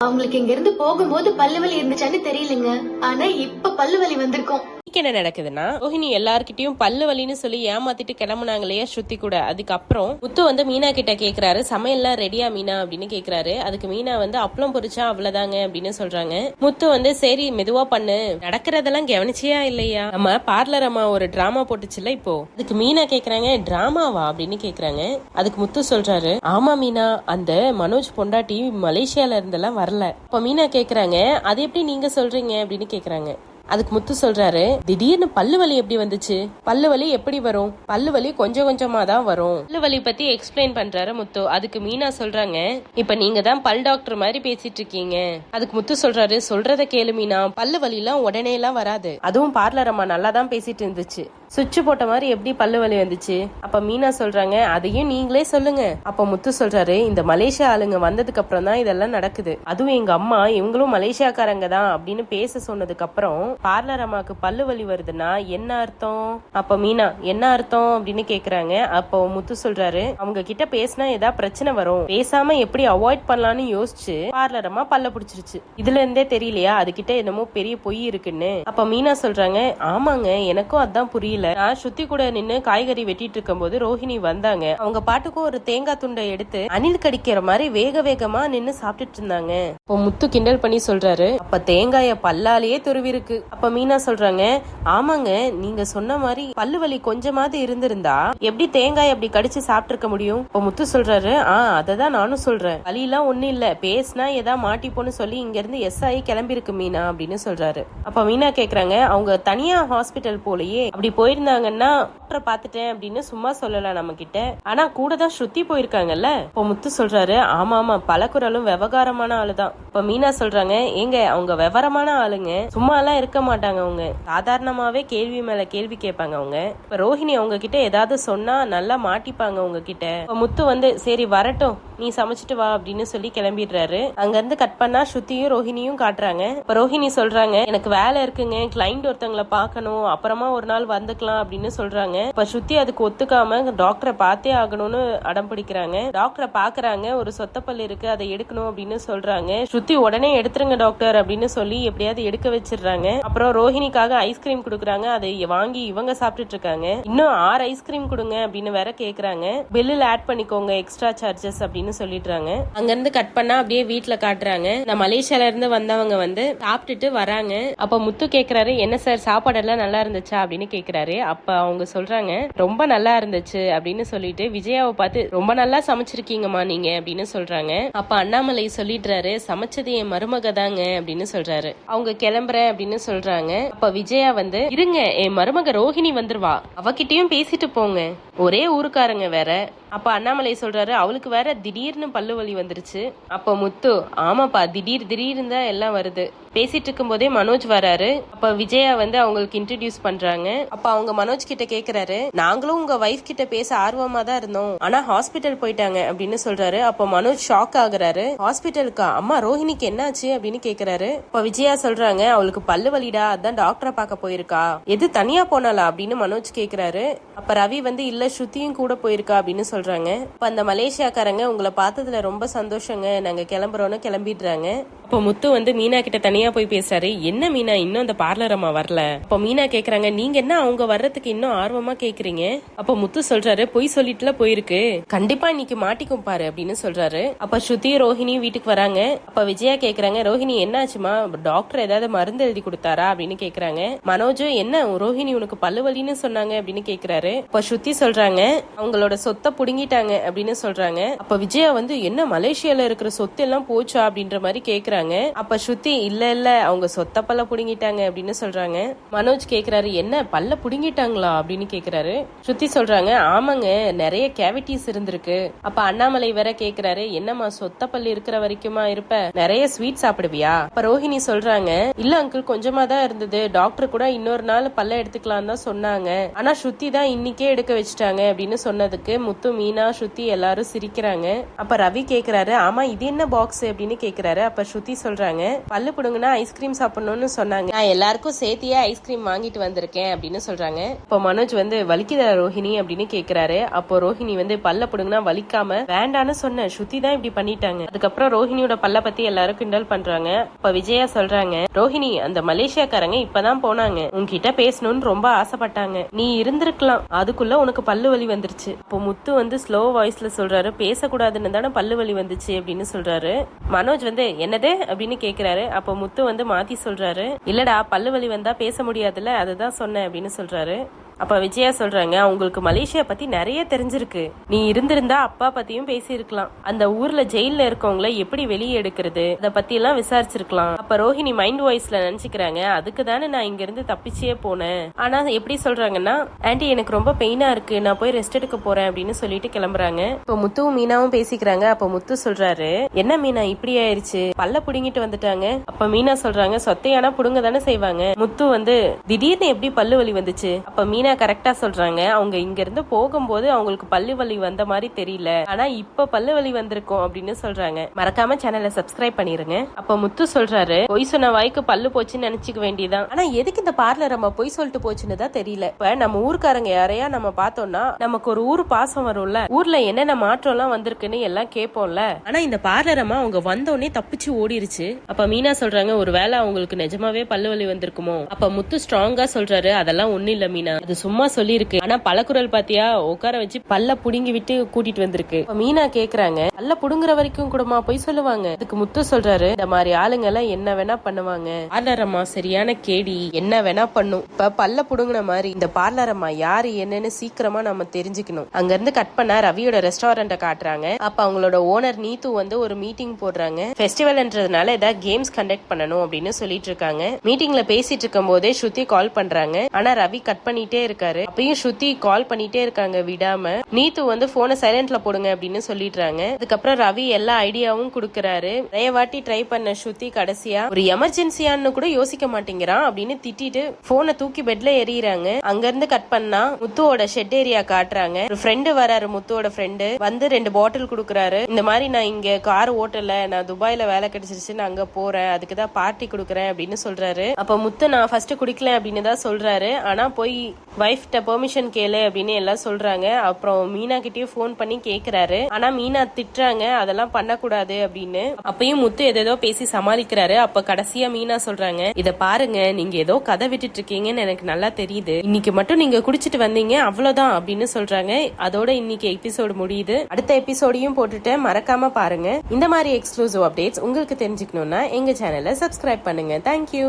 அவங்களுக்கு இங்க இருந்து போகும்போது பல்லு வலி இருந்துச்சான்னு தெரியலங்க. ஆனா இப்ப பல்லு வலி வந்திருக்கும். என்ன நடக்குதுன்னா, ரோஹிணி எல்லார்கிட்டயும் பல்லு வலின்னு சொல்லி ஏமாத்திட்டு கிளம்புனாங்க இல்லையா ஸ்ருதி கூட. அதுக்கப்புறம் முத்து வந்து மீனா கிட்ட கேக்குறாரு, சமையல்லாம் ரெடியா மீனா அப்படின்னு கேக்குறாரு. அதுக்கு மீனா வந்து அப்பளம் பொரிச்சா அவ்வளவுதாங்க அப்படின்னு சொல்றாங்க. முத்து வந்து சரி மெதுவா பண்ணு, நடக்கிறதெல்லாம் கவனிச்சியா இல்லையா, நம்ம பார்லர் அம்மா ஒரு டிராமா போட்டுச்சுல இப்போ. அதுக்கு மீனா கேக்குறாங்க, டிராமாவா அப்படின்னு கேக்குறாங்க. அதுக்கு முத்து சொல்றாரு, ஆமா மீனா, அந்த மனோஜ் பொண்டாட்டி மலேசியால இருந்தெல்லாம் வரல. இப்ப மீனா கேக்குறாங்க, அது எப்படி நீங்க சொல்றீங்க அப்படின்னு கேக்குறாங்க. அதுக்கு முத்து சொல்றாரு, திடீர்னு பல்லு வலி எப்படி வந்துச்சு, பல்லு வலி எப்படி வரும், பல்லு வலி கொஞ்சம் கொஞ்சமா தான் வரும். பல்லு வலி பத்தி எக்ஸ்பிளைன் பண்றாரு முத்து. அதுக்கு மீனா சொல்றாங்க, இப்ப நீங்க தான் பல் டாக்டர் மாதிரி பேசிட்டு இருக்கீங்க. அதுக்கு முத்து சொல்றாரு, சொல்றத கேளு மீனா, பல்லு வலி எல்லாம் உடனே எல்லாம் வராது. அதுவும் பார்லர் அம்மா நல்லா தான் பேசிட்டு இருந்துச்சு, சுவிட்ச் போட்ட மாதிரி எப்படி பல்லு வலி வந்துச்சு. அப்ப மீனா சொல்றாங்க, அதையும் நீங்களே சொல்லுங்க. அப்ப முத்து சொல்றாரு, இந்த மலேசியா ஆளுங்க வந்ததுக்கு அப்புறம் தான் இதெல்லாம் நடக்குது. அதுவும் எங்க அம்மா இவங்களும் மலேசியாக்காரங்க தான் அப்படின்னு பேச சொன்னதுக்கு அப்புறம் பார்லர் அம்மாக்கு பல்லு வலி வருதுன்னா என்ன அர்த்தம். அப்ப மீனா என்ன அர்த்தம் அப்படின்னு கேக்குறாங்க. அப்போ முத்து சொல்றாரு, அவங்க கிட்ட பேசினா ஏதாவது பிரச்சனை வரும், பேசாம எப்படி அவாய்ட் பண்ணலாம்னு யோசிச்சு பார்லர் அம்மா பல்ல பிடிச்சிருச்சு. இதுல இருந்தே தெரியலையா அதுகிட்ட என்னமோ பெரிய பொய் இருக்குன்னு. அப்ப மீனா சொல்றாங்க, ஆமாங்க எனக்கும் அதான் புரியல. நான் ஸ்ருதி கூட நின்னு காய்கறி வெட்டிட்டு இருக்கும் போது ரோஹிணி வந்தாங்க. அவங்க பாட்டுக்கும் ஒரு தேங்காய் துண்டை எடுத்து அணில் கடிக்கிற மாதிரி வேக வேகமா நின்னு சாப்பிட்டுட்டு இருந்தாங்க. இப்போ முத்து கிண்டல் பண்ணி சொல்றாரு, அப்ப தேங்காய பல்லாலேயே துருவி இருக்கு. அப்ப மீனா சொல்றாங்க, ஆமாங்க நீங்க சொன்ன மாதிரி பல்லு வலி கொஞ்சமாவது இருந்திருந்தா எப்படி தேங்காய் அப்படி கடிச்சு சாப்பிட்டு இருக்க முடியும். இப்ப முத்து சொல்றாரு, அததான் நானும் சொல்றேன், வலியெல்லாம் ஒண்ணு இல்ல, பேசினா ஏதா மாட்டிப்போன்னு சொல்லி இங்க இருந்து ஆகி கிளம்பி இருக்கு மீனா அப்படின்னு சொல்றாரு. அப்ப மீனா கேக்குறாங்க, அவங்க தனியா ஹாஸ்பிட்டல் போலயே, அப்படி போயிருந்தாங்கன்னா டாக்டர் பாத்துட்டேன் அப்படின்னு சும்மா சொல்லலாம் நம்ம கிட்ட, ஆனா கூட தான் ஸ்ருதி போயிருக்காங்கல்ல. இப்ப முத்து சொல்றாரு, ஆமா ஆமா பலகுரலும் விவகாரமான ஆளுதான். இப்ப மீனா சொல்றாங்க, ஏங்க அவங்க விவரமான ஆளுங்க, சும்மா எல்லாம் இருக்க மாட்டாங்க, அவங்க சாதாரணமாவே கேள்வி மேல கேள்வி கேட்பாங்க. அவங்க இப்ப ரோஹிணி அவங்க கிட்ட ஏதாவது சொன்னா நல்லா மாட்டிப்பாங்க உங்க கிட்ட. இப்ப முத்து வந்து சரி வரட்டும் நீ சமைச்சிட்டு வா அப்படின்னு சொல்லி கிளம்பிடுறாரு. அங்க இருந்து கட் பண்ணா ஸ்ருதியும் ரோஹிணியும் காட்டுறாங்க. இப்ப ரோஹிணி சொல்றாங்க, எனக்கு வேலை இருக்குங்க, கிளைண்ட் ஒருத்தவங்களை பாக்கணும், அப்புறமா ஒரு நாள் வந்துக்கலாம் அப்படின்னு சொல்றாங்க. இப்ப ஸ்ருதி அதுக்கு ஒத்துக்காம டாக்டரை பார்த்தே ஆகணும்னு அடம் பிடிக்கிறாங்க. டாக்டரை பாக்குறாங்க, ஒரு சொத்தப்பல் இருக்கு அதை எடுக்கணும் அப்படின்னு சொல்றாங்க. ஸ்ருதி உடனே எடுத்துருங்க டாக்டர் அப்படின்னு சொல்லி எப்படியாவது எடுக்க வச்சிடுறாங்க. அப்புறம் ரோஹிணிக்காக ஐஸ்கிரீம் கொடுக்குறாங்க, அதை வாங்கி இவங்க சாப்பிட்டுட்டு இருக்காங்க. இன்னும் 6 ஐஸ்கிரீம் கொடுங்க அப்படின்னு வேற கேக்குறாங்க. பில்லில் ஆட் பண்ணிக்கோங்க எக்ஸ்ட்ரா சார்ஜஸ் அப்படின்னு சொல்லிடுறாங்க. அங்க இருந்து கட் பண்ணா அப்படியே வீட்டுல காட்டுறாங்க. நான் மலேசியால இருந்து வந்தவங்க வந்து சாப்பிட்டுட்டு வராங்க. அப்ப முத்து கேக்குறாரு, என்ன சார் சாப்பாடெல்லாம் நல்லா இருந்துச்சா அப்படின்னு கேக்குறாரு. அப்ப அவங்க சொல்றாங்க, ரொம்ப நல்லா இருந்துச்சு அப்படின்னு சொல்லிட்டு விஜயாவை பார்த்து, ரொம்ப நல்லா சமைச்சிருக்கீங்கம்மா நீங்க அப்படின்னு சொல்றாங்க. அப்ப அண்ணாமலை சொல்லிடுறாரு, சமைச்சது என் மருமக தாங்க அப்படின்னு சொல்றாரு. அவங்க கிளம்புறேன் அப்படின்னு சொல்றாங்க. அப்ப விஜயா வந்து, இருங்க என் மருமக ரோஹிணி வந்துருவா, அவகிட்டயும் பேசிட்டு போங்க, ஒரே ஊருக்காரங்க வேற. அப்ப அண்ணாமலை சொல்றாரு, அவளுக்கு வேற திடீர்னு பல்லு வலி வந்துருச்சு. அப்ப முத்து, ஆமாப்பா திடீர்னு தான் எல்லாம் வருது. பேசிட்டு இருக்கும் போதே மனோஜ் வராரு. அப்ப விஜயா வந்து அவங்களுக்கு இன்ட்ரடியூஸ் பண்றாங்க. அப்ப அவங்க மனோஜ் கிட்ட கேக்குறாரு, நாங்களும் உங்க வைஃப் கிட்ட பேச ஆர்வமா தான் இருந்தோம், ஆனா ஹாஸ்பிட்டல் போயிட்டாங்க அப்படின்னு சொல்றாரு. அப்ப மனோஜ் ஷாக் ஆகுறாரு. ஹாஸ்பிட்டலுக்கா, அம்மா ரோஹிணிக்கு என்னாச்சு அப்படின்னு கேக்குறாரு. அப்ப விஜயா சொல்றாங்க, அவளுக்கு பல்லு வலிடா, அதான் டாக்டரை பார்க்க போயிருக்கா. எது தனியா போனாலா அப்படின்னு மனோஜ் கேக்குறாரு. அப்ப ரவி வந்து, இல்ல ஸ்ருதியும் கூட போயிருக்கா அப்படின்னு சொல்றாங்க. அப்ப அந்த மலேசியாக்காரங்க, உங்களை பார்த்ததுல ரொம்ப சந்தோஷங்க, நாங்க கிளம்புறோம்னு கிளம்பிடுறாங்க. அப்ப முத்து வந்து மீனா கிட்ட தனியா போய் பேசுறாரு. என்ன மீனா இன்னும் அந்த பார்லர் அம்மா வரல. அப்ப மீனா கேக்குறாங்க, நீங்க என்ன அவங்க வர்றதுக்கு இன்னும் ஆர்வமா கேக்குறீங்க. அப்ப முத்து சொல்றாரு, பொய் சொல்லிட்டுல போயிருக்கு, கண்டிப்பா இன்னைக்கு மாட்டிக்கும் பாரு அப்படின்னு சொல்றாரு. அப்ப ஸ்ருதி ரோஹிணி வீட்டுக்கு வராங்க. அப்ப விஜயா கேக்குறாங்க, ரோஹிணி என்னாச்சுமா, டாக்டர் ஏதாவது மருந்து எழுதி கொடுத்தாரா அப்படின்னு கேக்குறாங்க. மனோஜ், என்ன ரோஹிணி உனக்கு பல்லு வலின்னு சொன்னாங்க அப்படின்னு கேக்குறாரு. அப்ப ஸ்ருதி சொல்றாங்க, அவங்களோட சொத்தை புடுங்கிட்டாங்க அப்படின்னு சொல்றாங்க. அப்ப விஜயா வந்து, என்ன மலேசியால இருக்கிற சொத்து எல்லாம் போச்சா அப்படின்ற மாதிரி கேக்குறாங்க. அப்ப ஸ்ருதி, இல்ல அவங்க சொத்த பல்ல புடுங்கிட்டாங்க அப்படின்னு சொல்றாங்க. மனோஜ் கேக்குறாரு, என்ன பல்ல புடுங்கிட்டாங்களா அப்படின்னு கேக்குறாரு. ஸ்ருதி சொல்றாங்க, ஆமாங்க நிறைய கேவிட்டிஸ் இருந்திருக்கு. அப்ப அண்ணாமலை வேற கேக்குறாரு, என்னம்மா சொத்த பல்லு இருக்கிற வரைக்குமா இருப்ப, நிறைய ஸ்வீட் சாப்பிடுவியா. அப்ப ரோஹிணி சொல்றாங்க, இல்ல அங்கிள் கொஞ்சமா தான் இருந்தது, டாக்டர் கூட இன்னொரு நாள் பல்ல எடுத்துக்கலாம் தான் சொன்னாங்க, ஆனா ஸ்ருதி தான் இன்னைக்கே எடுக்க வச்சுட்டாங்க அப்படின்னு சொன்னதுக்கு முத்து, மீனா, ஸ்ருதி எல்லாரும் சிரிக்கிறாங்க. அப்ப ரவி கேக்குறாரு, ஆமா இது என்ன பாக்ஸ் அப்படின்னு கேக்குறாரு. அப்ப ஸ்ருதி ஸ்ருதி சொல்றாங்க, பல்லு புடுங்கன்னா ஐஸ்கிரீம் சாப்பிடணும்னு சொன்னாங்க, நான் எல்லாருக்கும் சேர்த்தியே ஐஸ்கிரீம் வாங்கிட்டு வந்திருக்கேன் அப்படின்னு சொல்றாங்க. இப்போ மனோஜ் வந்து வலிக்குதா ரோஹிணி அப்படின்னு கேக்குறாரு. அப்போ ரோஹிணி வந்து பல்ல புடுங்கினா வலிக்காம வேண்டான்னு சொன்ன ஸ்ருதி தான் இப்படி பண்ணிட்டாங்க. அதுக்கப்புறம் ரோஹிணியோட பல்ல பத்தி எல்லாரும் கிண்டல் பண்றாங்க. இப்ப விஜயா சொல்றாங்க, ரோஹிணி அந்த மலேசியாக்காரங்க இப்பதான் போனாங்க, உன்கிட்ட பேசணும்னு ரொம்ப ஆசைப்பட்டாங்க, நீ இருந்திருக்கலாம், அதுக்குள்ள உனக்கு பல்லு வலி வந்துருச்சு. இப்போ முத்து வந்து ஸ்லோ வாய்ஸ்ல சொல்றாரு, பேசக்கூடாதுன்னு தானே பல்லு வலி வந்துச்சு அப்படின்னு சொல்றாரு. மனோஜ் வந்து என்னது அப்படின்னு கேக்குறாரு. அப்போ முத்து வந்து மாத்தி சொல்றாரு, இல்லடா பல்லு வலி வந்தா பேச முடியாதுல்ல, அதுதான் சொன்னேன் அப்படின்னு சொல்றாரு. அப்ப விஜயா சொல்றாங்க, உங்களுக்கு மலேசியா பத்தி நிறைய தெரிஞ்சிருக்கு, நீ இருந்திருந்தா அப்பா பத்தியும் பேசி இருக்கலாம், அந்த ஊர்ல ஜெயில இருக்கவங்கள எப்படி வெளியே எடுக்கிறது அத பத்தி எல்லாம் விசாரிச்சிருக்கலாம். அப்ப ரோஹிணி மைண்ட் வாய்ஸ்ல நினைச்சுக்கிறாங்க, அதுக்கு தானே நான் இங்க இருந்து தப்பிச்சே போனேன். ஆனா எப்படி சொல்றாங்கன்னா, ஆன்ட்டி எனக்கு ரொம்ப பெயினா இருக்கு, நான் போய் ரெஸ்ட் எடுக்க போறேன் அப்படின்னு சொல்லிட்டு கிளம்புறாங்க. இப்போ முத்துவும் மீனாவும் பேசிக்கிறாங்க. அப்ப முத்து சொல்றாரு, என்ன மீனா இப்படி ஆயிருச்சு, பல்ல புடுங்கிட்டு வந்துட்டாங்க. அப்ப மீனா சொல்றாங்க, சொத்தையானா புடுங்க தானே செய்வாங்க. முத்து வந்து திடீர்னு எப்படி பல்லு வலி வந்துச்சு. அப்ப மீனா கரெக்டா சொல்றாங்க, அவங்க இங்க இருந்து போகும்போது அவங்களுக்கு பல்லு வலி வந்த மாதிரி தெரியல, ஆனா இப்ப பல்லு வலி வந்திருக்கும் அப்படின்னு சொல்றாங்க. மறக்காம சேனலை சப்ஸ்கிரைப் பண்ணிருங்க. அப்ப முத்து சொல்றாரு, பொய் சொன்ன வாய்க்கு பல்லு போச்சுன்னு நினைச்சுக்க வேண்டியதான், ஆனா எதுக்கு இந்த பார்லர் நம்ம பொய் சொல்லிட்டு போச்சுன்னு தான் தெரியல. இப்ப நம்ம ஊர்க்காரங்க யாரையா நம்ம பார்த்தோம்னா நமக்கு ஒரு ஊர் பாசம் வரும்ல, ஊர்ல என்னென்ன மாற்றம் எல்லாம் வந்திருக்குன்னு எல்லாம் கேட்போம்ல, ஆனா இந்த பார்லரமா அவங்க வந்தோடனே தப்பிச்சு ஓடிருச்சு. அப்ப மீனா சொல்றாங்க, ஒருவேளை அவங்களுக்கு நிஜமாவே பல்லு வலி வந்திருக்குமோ. அப்ப முத்து ஸ்ட்ராங்கா சொல்றாரு, அதெல்லாம் ஒண்ணு இல்ல மீனா, அது சும்மா சொல்லிருக்கு, ஆனா பலக்குரல் பாத்தியா உட்கார வச்சு பல்ல புடுங்கி விட்டு கூட்டிட்டு வந்திருக்கு. மீனா கேக்குறாங்க, பல்ல புடுங்குற வரைக்கும் கூடமா போய் சொல்லுவாங்க. அதுக்கு முத்து சொல்றாரு, இந்த மாதிரி ஆளுங்க எல்லாம் என்ன வேணா பண்ணுவாங்க, பார்லரம்மா சரியான கேடி, என்ன வேணா பண்ணும். இப்ப பல்ல புடுங்கின மாதிரி இந்த பார்லரம்மா யாரு என்னன்னு சீக்கிரமா நம்ம தெரிஞ்சுக்கணும். அங்க இருந்து கட் பண்ண ரவியோட ரெஸ்டாரண்ட காட்டுறாங்க. அப்ப அவங்களோட ஓனர் நீத்து வந்து ஒரு மீட்டிங் போடுறாங்க, ஃபெஸ்டிவல்ன்றதுனால ஏதாவது கேம்ஸ் கண்டக்ட் பண்ணணும் அப்படின்னு சொல்லிட்டு இருக்காங்க. மீட்டிங்ல பேசிட்டு இருக்கும் போதே ஸ்ருதி கால் பண்றாங்க, ஆனா ரவி கட் பண்ணிட்டே இருக்காரு. அப்பயும் ஸ்ருதி கால் பண்ணிட்டே இருக்காங்க விடாம. நீத்து வந்து போனை சைலண்ட்ல போடுங்க அப்படின்னு சொல்லிடுறாங்க. அதுக்கப்புறம் ரவி எல்லா ஐடியாவும் குடுக்கறாரு. நிறைய வாட்டி ட்ரை பண்ண ஸ்ருதி கடைசியா ஒரு எமர்ஜென்சியான்னு கூட யோசிக்க மாட்டேங்கிறான் அப்படின்னு திட்டிட்டு போனை தூக்கி பெட்ல எறியறாங்க. அங்க இருந்து கட் பண்ணா முத்துவோட ஷெட் ஏரியா காட்டுறாங்க. ஒரு ஃப்ரெண்டு வராரு, முத்துவோட ஃப்ரெண்டு வந்து 2 பாட்டில் குடுக்கறாரு. இந்த மாதிரி நான் இங்க கார் ஓட்டல, நான் துபாயில வேலை கிடைச்சிருச்சு, நான் அங்க போறேன், அதுக்குதான் பார்ட்டி குடுக்கறேன் அப்படின்னு சொல்றாரு. அப்ப முத்து நான் ஃபர்ஸ்ட் குடிக்கல அப்படின்னு தான் சொல்றாரு. ஆனா போய் வைஃப்ட பெர்மிஷன் கேளு அப்படின்னு எல்லாம் சொல்றாங்க. அப்புறம் மீனா கிட்டயும் போன் பண்ணி கேக்குறாரு. ஆனா மீனா திட்டுறாங்க, அதெல்லாம் பண்ணக்கூடாது அப்படின்னு. அப்பயும் முத்து ஏதோ பேசி சமாளிக்கிறாரு. அப்ப கடைசியா மீனா சொல்றாங்க, இத பாருங்க, நீங்க ஏதோ கதை விட்டுட்டு இருக்கீங்கன்னு எனக்கு நல்லா தெரியுது, இன்னைக்கு மட்டும் நீங்க குடிச்சிட்டு வந்தீங்க அவ்வளவுதான் அப்படின்னு சொல்றாங்க. அதோட இன்னைக்கு எபிசோடு முடியுது. அடுத்த எபிசோடையும் போட்டுட்டு மறக்காம பாருங்க. இந்த மாதிரி எக்ஸ்க்ளூசிவ் அப்டேட்ஸ் உங்களுக்கு தெரிஞ்சுக்கணும்னா எங்க சேனலை சப்ஸ்கிரைப் பண்ணுங்க. தேங்க்யூ.